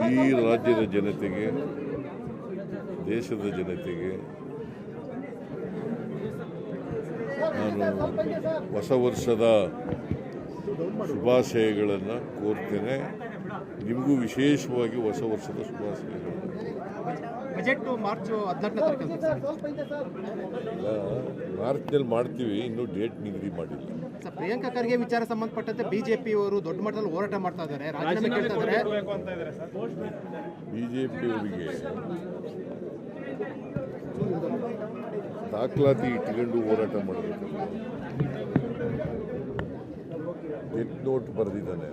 ಇಡೀ ರಾಜ್ಯದ ಜನತೆಗೆ, ದೇಶದ ಜನತೆಗೆ ನಾನು ಹೊಸ ವರ್ಷದ ಶುಭಾಶಯಗಳನ್ನು ಕೋರ್ತೇನೆ. ನಿಮಗೂ ವಿಶೇಷವಾಗಿ ಹೊಸ ವರ್ಷದ ಶುಭಾಶಯಗಳು. ಬಜೆಟ್ ಮಾರ್ಚ್ 14 ಮಾರ್ಚ್ನಲ್ಲಿ ಮಾಡ್ತೀವಿ, ಇನ್ನೂ ಡೇಟ್ ನಿಗದಿ ಮಾಡಿಲ್ಲ. ಸರ್, ಪ್ರಿಯಾಂಕಾ ಖರ್ಗೆ ವಿಚಾರ ಸಂಬಂಧಪಟ್ಟಂತೆ ಬಿಜೆಪಿ ಅವರು ದೊಡ್ಡ ಮಟ್ಟದಲ್ಲಿ ಹೋರಾಟ ಮಾಡ್ತಾ ಇದ್ದಾರೆ, ರಾಜೀನಾಮೆ ಕೇಳ್ತಾ ಇದ್ದಾರೆ. ಬಿಜೆಪಿ ಅವರಿಗೆ ದಾಖಲಾತಿ ಇಟ್ಕೊಂಡು ಹೋರಾಟ ಮಾಡಬೇಕು. ಡೆತ್ ನೋಟ್ ಬರೆದಿದ್ದಾನೆ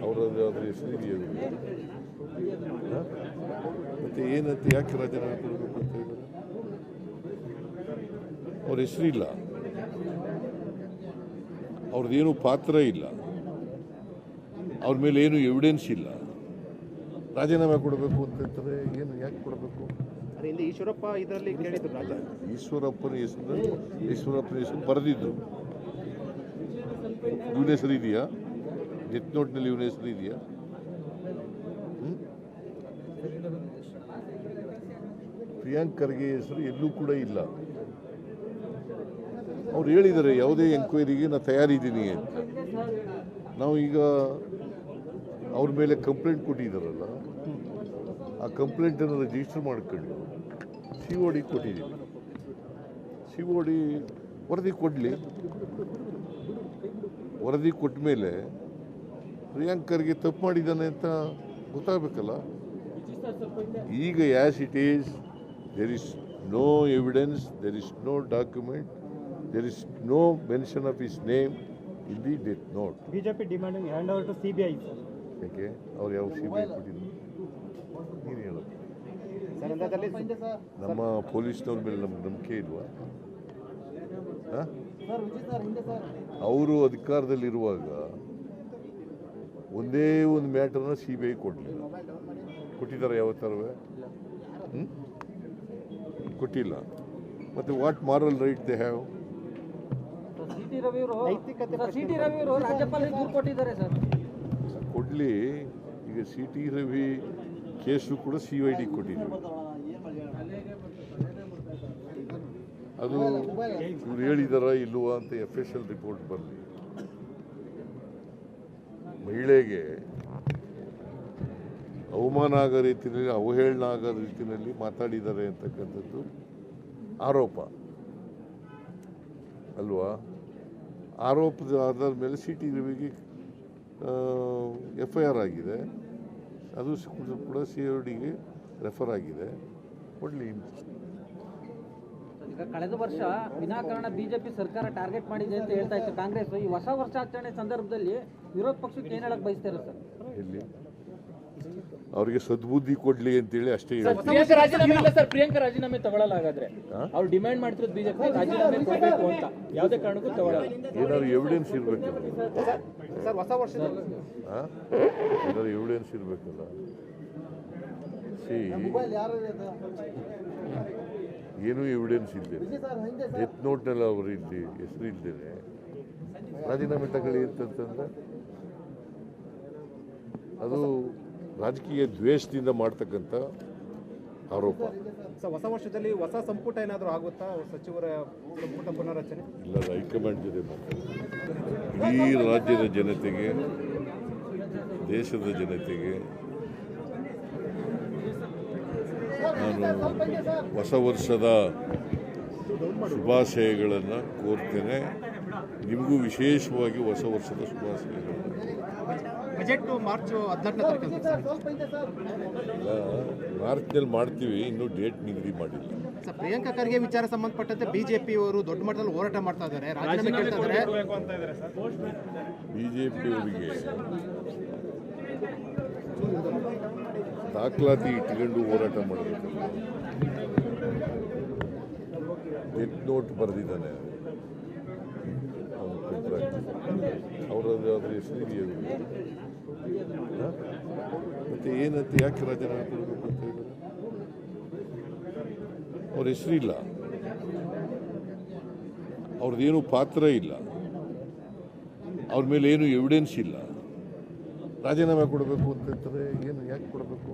ಅವರದ್ದು, ಅದ್ರ ಹೆಸರಿದೆಯಾ? ಮತ್ತೆ ಏನಂತ ಯಾಕೆ ರಾಜೀನಾಮೆ ಕೊಡಬೇಕು ಅಂತ ಹೇಳಿದ್ರೆ ಅವ್ರ ಹೆಸರಿಲ್ಲ, ಅವ್ರದ್ದೇನು ಪಾತ್ರ ಇಲ್ಲ, ಅವ್ರ ಮೇಲೆ ಏನು ಎವಿಡೆನ್ಸ್ ಇಲ್ಲ. ರಾಜೀನಾಮೆ ಕೊಡಬೇಕು ಅಂತಂದರೆ ಏನು ಯಾಕೆ ಕೊಡಬೇಕು? ಈಶ್ವರಪ್ಪ ಇದರಲ್ಲಿ ಕೇಳಿದ್ರು, ಈಶ್ವರಪ್ಪನ ಹೆಸರು ಬರೆದಿದ್ರು. ಇವನ ಹೆಸರು ಇದೆಯಾ? ಡೆತ್ ನೋಟ್ನಲ್ಲಿ ಇವನ ಹೆಸರು ಇದೆಯಾ? ಪ್ರಿಯಾಂಕ್ ಖರ್ಗೆ ಹೆಸರು ಎಲ್ಲೂ ಕೂಡ ಇಲ್ಲ. ಅವ್ರು ಹೇಳಿದ್ದಾರೆ ಯಾವುದೇ ಎಂಕ್ವೈರಿಗೆ ನಾನು ತಯಾರಿದ್ದೀನಿ ಅಂತ. ನಾವು ಈಗ ಅವ್ರ ಮೇಲೆ ಕಂಪ್ಲೇಂಟ್ ಕೊಟ್ಟಿದ್ದಾರಲ್ಲ, ಆ ಕಂಪ್ಲೇಂಟನ್ನು ರಿಜಿಸ್ಟರ್ ಮಾಡ್ಕೊಂಡು COD ಕೊಟ್ಟಿದ್ದೀವಿ. COD ವರದಿ ಕೊಡಲಿ. ವರದಿ ಕೊಟ್ಟ ಮೇಲೆ ಪ್ರಿಯಾಂಕ್ ಖರ್ಗೆ ತಪ್ಪು ಮಾಡಿದ್ದಾನೆ ಅಂತ ಗೊತ್ತಾಗಬೇಕಲ್ಲ. ಈಗ as it is, there is no evidence, there is no document, there is no mention of his name in the death note. BJP demanding hand over to CBI. ಯಾಕೆ ಅವ್ರು ಯಾವ CBI ಕೊಟ್ಟಿದ್ರು? ನೀನು ಹೇಳು. ನಮ್ಮ ಪೊಲೀಸ್ನವ್ರ ಮೇಲೆ ನಮ್ಗೆ ನಂಬಿಕೆ ಇಲ್ವಾ? ಅವರು ಅಧಿಕಾರದಲ್ಲಿರುವಾಗ ಒಂದೇ ಒಂದು ಮ್ಯಾಟರ್ನ CBI ಕೊಡಲಿಲ್ಲ. ಕೊಟ್ಟಿದ್ದಾರೆ ಯಾವತ್ತಾರವೇ? ಕೊಟ್ಟಿಲ್ಲ. ಮತ್ತು what moral right they have? ಕೊಡಲಿ. ಈಗ CT ರವಿ ಕೇಸು ಕೂಡ CID ಕೊಟ್ಟಿದ್ದೀವಿ. ಅದು ಇವ್ರು ಹೇಳಿದಾರ ಇಲ್ವಾ ಅಂತ FSL ರಿಪೋರ್ಟ್ ಬರಲಿ. ಮಹಿಳೆಗೆ ಅವಮಾನ ಆಗೋ ರೀತಿಯಲ್ಲಿ, ಅವಹೇಳನ ಆಗೋ ರೀತಿಯಲ್ಲಿ ಮಾತಾಡಿದ್ದಾರೆ ಅಂತಕ್ಕಂಥದ್ದು ಆರೋಪ ಅಲ್ವಾ? ಆರೋಪದ ಆಧಾರದ ಮೇಲೆ CT ರವಿಗೆ FIR ಆಗಿದೆ. ಅದು ಕೂಡ CIDಗೆ ರೆಫರ್ ಆಗಿದೆ. ಕೊಡಲಿ. ಈಗ ಕಳೆದ ವರ್ಷ ವಿನಾಕಾರಣ ಬಿಜೆಪಿ ಸರ್ಕಾರ ಟಾರ್ಗೆಟ್ ಮಾಡಿದೆ ಅಂತ ಹೇಳ್ತಾ ಇತ್ತು ಕಾಂಗ್ರೆಸ್. ಈ ಹೊಸ ವರ್ಷಾಚರಣೆ ಸಂದರ್ಭದಲ್ಲಿ ವಿರೋಧ ಪಕ್ಷಕ್ಕೆ ಏನ್ ಹೇಳಕ್ ಬಯಸ್ತಾರೆ ಸರ್? ಎಲ್ಲಿ ಅವ್ರಿಗೆ ಸದ್ಬುದ್ಧಿ ಕೊಡ್ಲಿ ಅಂತೇಳಿ ಅಷ್ಟೇ. ಪ್ರಿಯಾಂಕಾ ರಾಜೀನಾಮೆ ತಗೊಳ್ಳಲ್ಲ. ಹಾಗಾದ್ರೆ ಅವ್ರು ಡಿಮ್ಯಾಂಡ್ ಮಾಡ್ತಿರೋದು ಬಿಜೆಪಿ ರಾಜೀನಾಮೆ ಕೊಡಬೇಕು ಅಂತ, ಯಾವುದೇ ಕಾರಣಕ್ಕೂ ತಗೊಳ್ಳಲ್ಲ. ಏನಾದ್ರು ಎವಿಡೆನ್ಸ್ ಇರ್ಬೇಕಲ್ಲ ಸರ್, ಹೊಸ ವರ್ಷದ ಏನಾದ್ರು ಎವಿಡೆನ್ಸ್ ಇರ್ಬೇಕಲ್ಲ. ಏನೂ ಎವಿಡೆನ್ಸ್ ಇಲ್ಲದೆ ಡೆತ್ ನೋಟ್ನಲ್ಲಿ ಅವರು ಇಲ್ಲಿ ಹೆಸರು ಇಲ್ದೇನೆ ರಾಜೀನಾಮೆ ತಗೊಳ್ಳಿ ಅಂತಂದ್ರೆ ಅದು ರಾಜಕೀಯ ದ್ವೇಷದಿಂದ ಮಾಡ್ತಕ್ಕಂಥ ಆರೋಪ. ಹೊಸ ವರ್ಷದಲ್ಲಿ ಹೊಸ ಸಂಪುಟ ಏನಾದರೂ ಆಗುತ್ತಾ? ಸಚಿವರ ಸಂಪುಟ ಪುನರಚನೆ ಇಲ್ಲ, ಹೈಕಮಾಂಡ್ ಜೊತೆ ಮಾತಾಡ್ತಾರೆ. ಇಡೀ ರಾಜ್ಯದ ಜನತೆಗೆ, ದೇಶದ ಜನತೆಗೆ ನಾನು ಹೊಸ ವರ್ಷದ ಶುಭಾಶಯಗಳನ್ನು ಕೋರ್ತೇನೆ. ನಿಮಗೂ ವಿಶೇಷವಾಗಿ ಹೊಸ ವರ್ಷದ ಶುಭಾಶಯಗಳು. ಬಜೆಟ್ ಮಾರ್ಚ್ 14 ಮಾರ್ಚ್ನಲ್ಲಿ ಮಾಡ್ತೀವಿ, ಇನ್ನೂ ಡೇಟ್ ನಿಗದಿ ಮಾಡಿಲ್ಲ. ಸರ್, ಪ್ರಿಯಾಂಕಾ ಖರ್ಗೆ ವಿಚಾರ ಸಂಬಂಧಪಟ್ಟಂತೆ ಬಿಜೆಪಿ ಅವರು ದೊಡ್ಡ ಮಟ್ಟದಲ್ಲಿ ಹೋರಾಟ ಮಾಡ್ತಾ ಇದ್ದಾರೆ, ರಾಜೀನಾಮೆ ಕೇಳ್ತಾ ಇದ್ದಾರೆ. ಬಿಜೆಪಿ ಅವರಿಗೆ ದಾಖಲಾತಿ ಇಟ್ಕೊಂಡು ಹೋರಾಟ ಮಾಡಬೇಕು. ಡೆತ್ ನೋಟ್ ಬರೆದಿದ್ದಾನೆ ಅವರದ್ದು, ಅದ್ರ ಹೆಸರಿದೆಯಾ? ಮತ್ತೆ ಏನಂತ ಯಾಕೆ ರಾಜೀನಾಮೆ ಕೊಡಬೇಕು ಅಂತ ಹೇಳಿದ್ರೆ ಅವ್ರ ಹೆಸರಿಲ್ಲ, ಅವ್ರದ್ದೇನು ಪಾತ್ರ ಇಲ್ಲ, ಅವ್ರ ಮೇಲೆ ಏನು ಎವಿಡೆನ್ಸ್ ಇಲ್ಲ. ರಾಜೀನಾಮೆ ಕೊಡಬೇಕು ಅಂತಿರ್ತಾರೆ. ಏನು ಯಾಕೆ ಕೊಡಬೇಕು?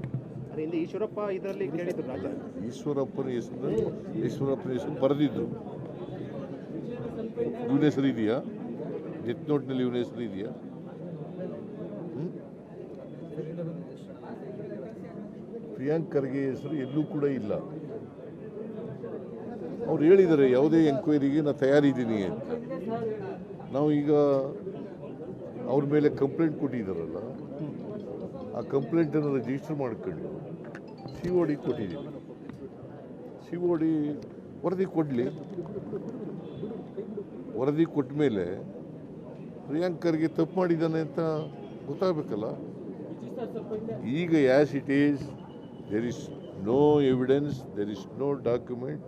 ಅದೇ ಹಿಂದೆ ಈಶ್ವರಪ್ಪ ಇದರಲ್ಲಿ ಕೇಳಿದ್ರು ರಾಜ್ಯ ಈಶ್ವರಪ್ಪನ ಹೆಸರು ಬರೆದಿದ್ರು. ಇವನ ಹೆಸರು ಇದೆಯಾ? ಡೆತ್ ನೋಟ್ನಲ್ಲಿ ಇವನ ಹೆಸರು ಇದೆಯಾ? ಪ್ರಿಯಾಂಕ್ ಖರ್ಗೆ ಹೆಸರು ಎಲ್ಲೂ ಕೂಡ ಇಲ್ಲ. ಅವ್ರು ಹೇಳಿದ್ದಾರೆ ಯಾವುದೇ ಎಂಕ್ವೈರಿಗೆ ನಾನು ತಯಾರಿದ್ದೀನಿ ಅಂತ. ನಾವು ಈಗ ಅವ್ರ ಮೇಲೆ ಕಂಪ್ಲೇಂಟ್ ಕೊಟ್ಟಿದ್ದಾರಲ್ಲ, ಆ ಕಂಪ್ಲೇಂಟನ್ನು ರಿಜಿಸ್ಟರ್ ಮಾಡ್ಕೊಂಡು COD ಕೊಟ್ಟಿದ್ದೀವಿ. COD ವರದಿ ಕೊಡಲಿ. ವರದಿ ಕೊಟ್ಟ ಮೇಲೆ ಪ್ರಿಯಾಂಕ್ ಖರ್ಗೆ ತಪ್ಪು ಮಾಡಿದ್ದಾನೆ ಅಂತ ಗೊತ್ತಾಗಬೇಕಲ್ಲ. ಈಗ as it is, there is no evidence, there is no document,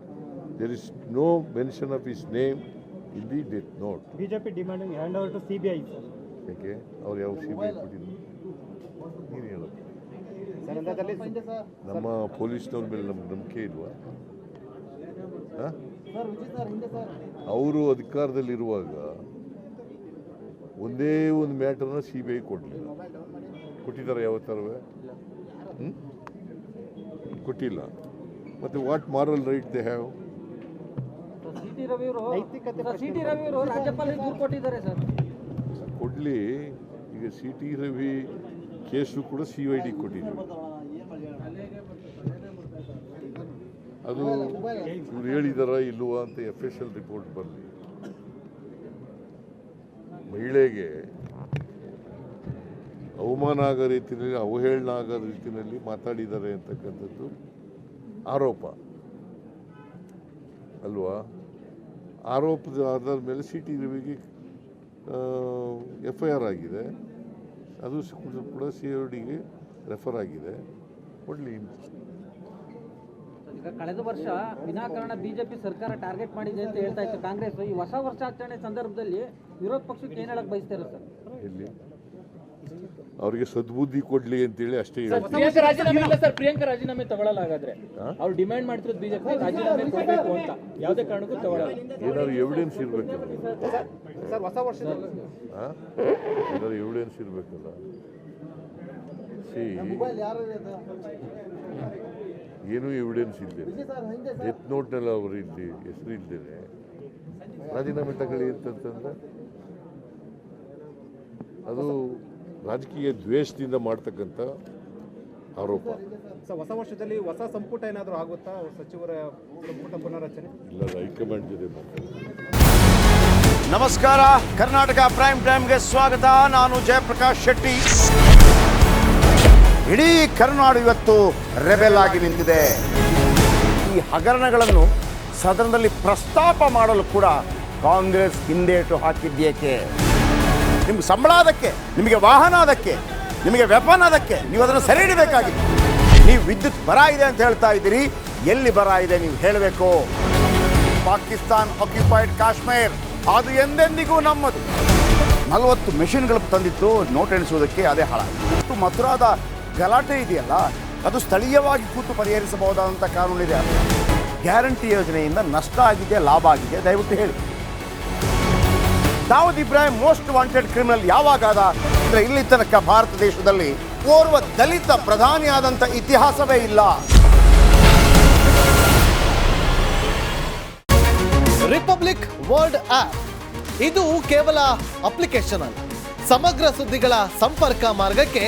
there is no mention of his name in the death note. BJP demanding hand over to CBI. ಯಾಕೆ ಅವ್ರು ಯಾವ CBI ಕೊಟ್ಟಿದ್ರು? ನೀನು ಹೇಳು. ನಮ್ಮ ಪೊಲೀಸ್ನವ್ರ ಮೇಲೆ ನಮ್ಗೆ ನಂಬಿಕೆ ಇಲ್ವಾ? ಅವರು ಅಧಿಕಾರದಲ್ಲಿರುವಾಗ ಒಂದೇ ಒಂದು ಮ್ಯಾಟರ್ನ CBI ಕೊಡಲಿಲ್ಲ. ಕೊಟ್ಟಿದ್ದಾರೆ ಯಾವತ್ತಾರವೇ? ಕೊಟ್ಟಿಲ್ಲ. ಮತ್ತು what moral right they have? City Ravi ಅವರು ರಾಜ್ಯಪಾಲರಿಗೆ ದೂರು ಕೊಟ್ಟಿದ್ದಾರೆ ಸರ್. ಕೊಡಲಿ. ಈಗ CT ರವಿ ಕೇಸು ಕೂಡ CID ಕೊಟ್ಟಿದ್ದೀವಿ. ಅದು ಇವ್ರು ಹೇಳಿದಾರ ಇಲ್ವಾ ಅಂತ FSL ರಿಪೋರ್ಟ್ ಬರಲಿ. ಮಹಿಳೆಗೆ ಅವಮಾನ ಆಗೋ ರೀತಿಯಲ್ಲಿ, ಅವಹೇಳನ ಆಗೋ ರೀತಿಯಲ್ಲಿ ಮಾತಾಡಿದ್ದಾರೆ ಅಂತಕ್ಕಂಥದ್ದು ಆರೋಪ ಅಲ್ವಾ? ಆರೋಪದ ಆಧಾರದ ಮೇಲೆ CT ರವಿಗೆ FIR ಆಗಿದೆ. ಅದು ಕೂಡ CIDಗೆ ರೆಫರ್ ಆಗಿದೆ. ಕೊಡಲಿ. ಈಗ ಕಳೆದ ವರ್ಷ ವಿನಾಕಾರಣ ಬಿಜೆಪಿ ಸರ್ಕಾರ ಟಾರ್ಗೆಟ್ ಮಾಡಿದೆ ಅಂತ ಹೇಳ್ತಾ ಇತ್ತು ಕಾಂಗ್ರೆಸ್. ಈ ಹೊಸ ವರ್ಷಾಚರಣೆ ಸಂದರ್ಭದಲ್ಲಿ ವಿರೋಧ ಪಕ್ಷಕ್ಕೆ ಏನ್ ಹೇಳಕ್ ಬಯಸ್ತಾರೆ ಸರ್? ಎಲ್ಲಿ ಅವ್ರಿಗೆ ಸದ್ಬುದ್ಧಿ ಕೊಡ್ಲಿ ಅಂತೇಳಿ ಅಷ್ಟೇ. ಪ್ರಿಯಾಂಕಾ ರಾಜೀನಾಮೆ ತಗೊಳ್ಳಲ್ಲ. ಹಾಗಾದ್ರೆ ಅವ್ರು ಡಿಮ್ಯಾಂಡ್ ಮಾಡ್ತಿರೋದು ಬಿಜೆಪಿ ರಾಜೀನಾಮೆ ಕೊಡಬೇಕು ಅಂತ. ಯಾವುದೇ ಕಾರಣಕ್ಕೂ ತಗೊಳ್ಳಲ್ಲ. ಏನಾದ್ರು ಎವಿಡೆನ್ಸ್ ಇರ್ಬೇಕಲ್ಲ. ಸರ್ ಹೊಸ ವರ್ಷದಲ್ಲಿ ಏನಾದ್ರು ಎವಿಡೆನ್ಸ್ ಇರ್ಬೇಕಲ್ಲ. ಏನೂ ಎವಿಡೆನ್ಸ್ ಇದ್ದೇನೆ. ಡೆತ್ ನೋಟ್ನಲ್ಲಿ ಅವರು ಇಲ್ಲಿ ಹೆಸರು ಇದ್ದೇನೆ. ರಾಜೀನಾಮೆ ತಗೊಳ್ಳಿ ಅಂತಂದ್ರೆ ಅದು ರಾಜಕೀಯ ದ್ವೇಷದಿಂದ ಮಾಡ್ತಕ್ಕಂಥ ಆರೋಪ. ಹೊಸ ವರ್ಷದಲ್ಲಿ ಹೊಸ ಸಂಪುಟ ಏನಾದರೂ ಆಗುತ್ತಾ? ಸಚಿವರ ಸಂಪುಟ ಪುನರಚನೆ ಇಲ್ಲ, ಹೈಕಮಾಂಡ್ ಜೊತೆ ಮಾತಾಡ್ತೀನಿ. ನಮಸ್ಕಾರ, ಕರ್ನಾಟಕ ಪ್ರೈಮ್ ಟೈಮ್ಗೆ ಸ್ವಾಗತ. ನಾನು ಜಯಪ್ರಕಾಶ್ ಶೆಟ್ಟಿ. ಇಡೀ ಕರ್ನಾಡು ಇವತ್ತು ರೆಬೆಲ್ ಆಗಿ ನಿಂತಿದೆ. ಈ ಹಗರಣಗಳನ್ನು ಸದನದಲ್ಲಿ ಪ್ರಸ್ತಾಪ ಮಾಡಲು ಕೂಡ ಕಾಂಗ್ರೆಸ್ ಹಿಂದೇಟು ಹಾಕಿದ್ದೇಕೆ? ನಿಮ್ಗೆ ಸಂಬಳ ಅದಕ್ಕೆ, ನಿಮಗೆ ವಾಹನ ಅದಕ್ಕೆ, ನಿಮಗೆ ವೆಪನ್ ಅದಕ್ಕೆ, ನೀವು ಅದನ್ನು ಸೆರೆ ಹಿಡಬೇಕಾಗಿತ್ತು. ನೀವು ವಿದ್ಯುತ್ ಬರ ಇದೆ ಅಂತ ಹೇಳ್ತಾ ಇದ್ದೀರಿ. ಎಲ್ಲಿ ಬರ ಇದೆ ನೀವು ಹೇಳಬೇಕು. ಪಾಕಿಸ್ತಾನ್ ಆಕ್ಯುಪೈಡ್ ಕಾಶ್ಮೀರ್ ಅದು ಎಂದೆಂದಿಗೂ ನಮ್ಮದು. 40 ಮೆಷಿನ್ಗಳು ತಂದಿತ್ತು ನೋಟ್ ಎಣಿಸುವುದಕ್ಕೆ, ಅದೇ ಹಾಳಾಗಿದೆ. ಮಥುರಾದ ಗಲಾಟೆ ಇದೆಯಲ್ಲ, ಅದು ಸ್ಥಳೀಯವಾಗಿ ಕೂತು ಪರಿಹರಿಸಬಹುದಾದಂಥ ಕಾನೂನಿದೆ. ಗ್ಯಾರಂಟಿ ಯೋಜನೆಯಿಂದ ನಷ್ಟ ಆಗಿದೆ, ಲಾಭ ಆಗಿದೆ, ದಯವಿಟ್ಟು ಹೇಳಿ. Dawood Ibrahim most wanted criminal ಯಾವಾಗಾದ ಅಂದರೆ ಇಲ್ಲಿ ತನಕ ಭಾರತ ದೇಶದಲ್ಲಿ ಓರ್ವ ದಲಿತ ಪ್ರಧಾನಿಯಾದಂಥ ಇತಿಹಾಸವೇ ಇಲ್ಲ. ರಿಪಬ್ಲಿಕ್ ವರ್ಲ್ಡ್ ಆಪ್ ಇದು ಕೇವಲ ಅಪ್ಲಿಕೇಶನ್ ಅಲ್ಲ, ಸಮಗ್ರ ಸುದ್ದಿಗಳ ಸಂಪರ್ಕ ಮಾರ್ಗಕ್ಕೆ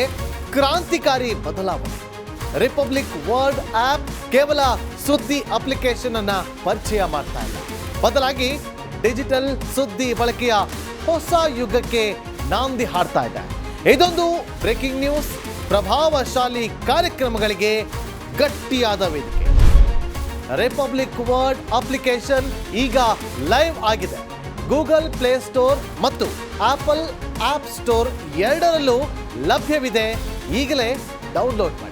ಕ್ರಾಂತಿಕಾರಿ ಬದಲಾವಣೆ. ರಿಪಬ್ಲಿಕ್ ವರ್ಲ್ಡ್ ಆಪ್ ಕೇವಲ ಸುದ್ದಿ ಅಪ್ಲಿಕೇಶನ್ ಅನ್ನ ಪರಿಚಯ ಮಾಡ್ತಾ ಇಲ್ಲ, ಬದಲಾಗಿ ಡಿಜಿಟಲ್ ಸುದ್ದಿ ಬಳಕೆಯ ಹೊಸ ಯುಗಕ್ಕೆ ನಾಂದಿ ಹಾಡ್ತಾ ಇದೆ. ಇದೊಂದು ಬ್ರೇಕಿಂಗ್ ನ್ಯೂಸ್, ಪ್ರಭಾವಶಾಲಿ ಕಾರ್ಯಕ್ರಮಗಳಿಗೆ ಗಟ್ಟಿಯಾದ ವೇದಿಕೆ. ರಿಪಬ್ಲಿಕ್ ವರ್ಲ್ಡ್ ಅಪ್ಲಿಕೇಶನ್ ಈಗ ಲೈವ್ ಆಗಿದೆ. ಗೂಗಲ್ ಪ್ಲೇ ಸ್ಟೋರ್ ಮತ್ತು ಆಪಲ್ ಆಪ್ ಸ್ಟೋರ್ ಎರಡರಲ್ಲೂ ಲಭ್ಯವಿದೆ. ಈಗಲೇ ಡೌನ್ಲೋಡ್ ಮಾಡಿ.